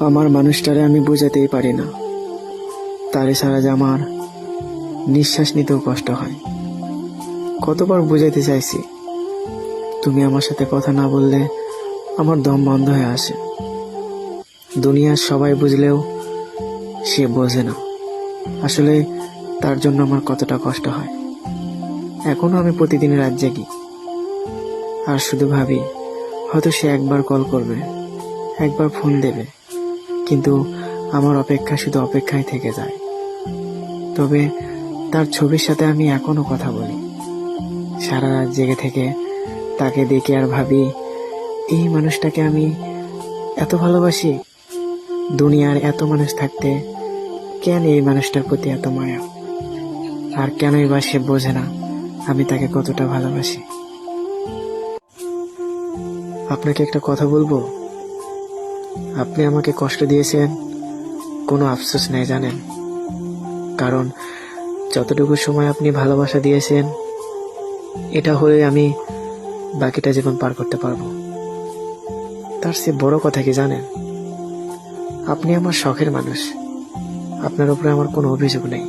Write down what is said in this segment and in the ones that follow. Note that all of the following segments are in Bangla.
আমার মানুষটারে আমি বোঝাতেই পারি না, তারে ছাড়া যে আমার নিঃশ্বাস নিতেও কষ্ট হয়। কতবার বোঝাতে চাইছি, তুমি আমার সাথে কথা না বললে আমার দম বন্ধ হয়ে আসে। দুনিয়ার সবাই বুঝলেও সে বোঝে না আসলে তার জন্য আমার কতটা কষ্ট হয়। এখনো আমি প্রতিদিন রাত জাগি আর শুধু ভাবি হয়তো সে একবার কল করবে, একবার ফোন দেবে, কিন্তু আমার অপেক্ষা শুধু অপেক্ষায় থেকে যায়। তবে তার ছবির সাথে আমি এখনো কথা বলি, সারা রাত জেগে থেকে তাকে দেখে আর ভাবি এই মানুষটাকে আমি এত ভালোবাসি। দুনিয়ার এত মানুষ থাকতে কেন এই মানুষটার প্রতি এত মায়া, আর কেনই বা সে বোঝে না আমি তাকে কতটা ভালোবাসি। আপনাকে একটা কথা বলবো, আপনি আমাকে কষ্ট দিয়েছেন, কোনো আফসোস নেই জানেন, কারণ যতটুকু সময় আপনি ভালোবাসা দিয়েছেন এটা হলে আমি বাকিটা জীবন পার করতে পারবো। তার চেয়ে বড় কথা কি জানেন, আপনি আমার শখের মানুষ, আপনার উপরে আমার কোনো অভিযোগ নেই।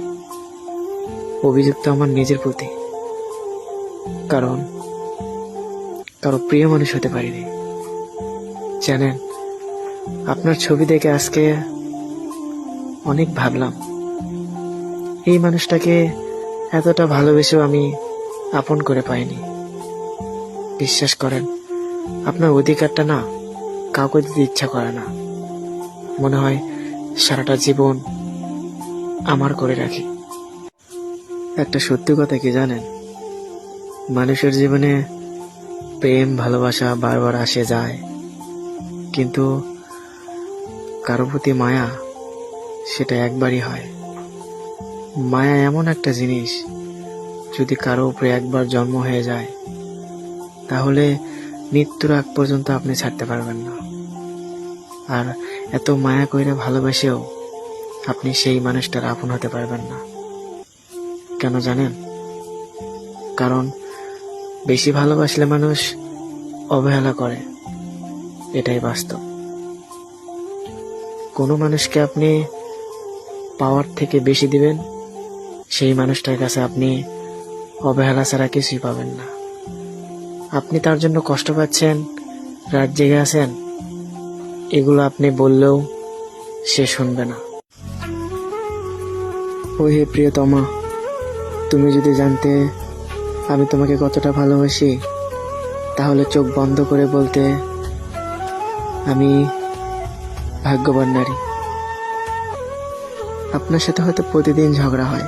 অভিযোগ তো আমার নিজের প্রতি, কারণ কারো প্রিয় মানুষ হতে পারিনি। জানেন, আপনার ছবি দেখে আজকে অনেক ভাবলাম এই মানুষটাকে এতটা ভালোবেসেও আমি আপন করে পাইনি। বিশ্বাস করেন, আপনার অধিকারটা না কাউকে দিতে ইচ্ছা করে না, মনে হয় সারাটা জীবন আমার করে রাখি। একটা সত্যি কথা কি জানেন, মানুষের জীবনে প্রেম ভালোবাসা বারবার আসে যায়, কিন্তু কারো প্রতি মায়া সেটা একবারই হয়। মায়া এমন একটা জিনিস, যদি কারো উপরে একবার জন্ম হয়ে যায় তাহলে মৃত্যুর আগ পর্যন্ত আপনি ছাড়তে পারবেন না। আর এত মায়া কইরা ভালোবেসেও আপনি সেই মানুষটার আপন হতে পারবেন না। কেন জানেন? কারণ বেশি ভালোবাসলে মানুষ অবহেলা করে, এটাই বাস্তব। কোনো মানুষকে আপনি পাওয়ার থেকে বেশি দিবেন, সেই মানুষটার কাছে আপনি অবহেলা ছাড়া কিছুই পাবেন না। আপনি তার জন্য কষ্ট পাচ্ছেন, রাত জেগে আছেন, এগুলো আপনি বললেও সে শুনবে না। ও হে প্রিয়তমা, তুমি যদি জানতে আমি তোমাকে কতটা ভালোবাসি, তাহলে চোখ বন্ধ করে বলতে আমি ভাগ্যবান নারী। আপনার সাথে হয়তো প্রতিদিন ঝগড়া হয়,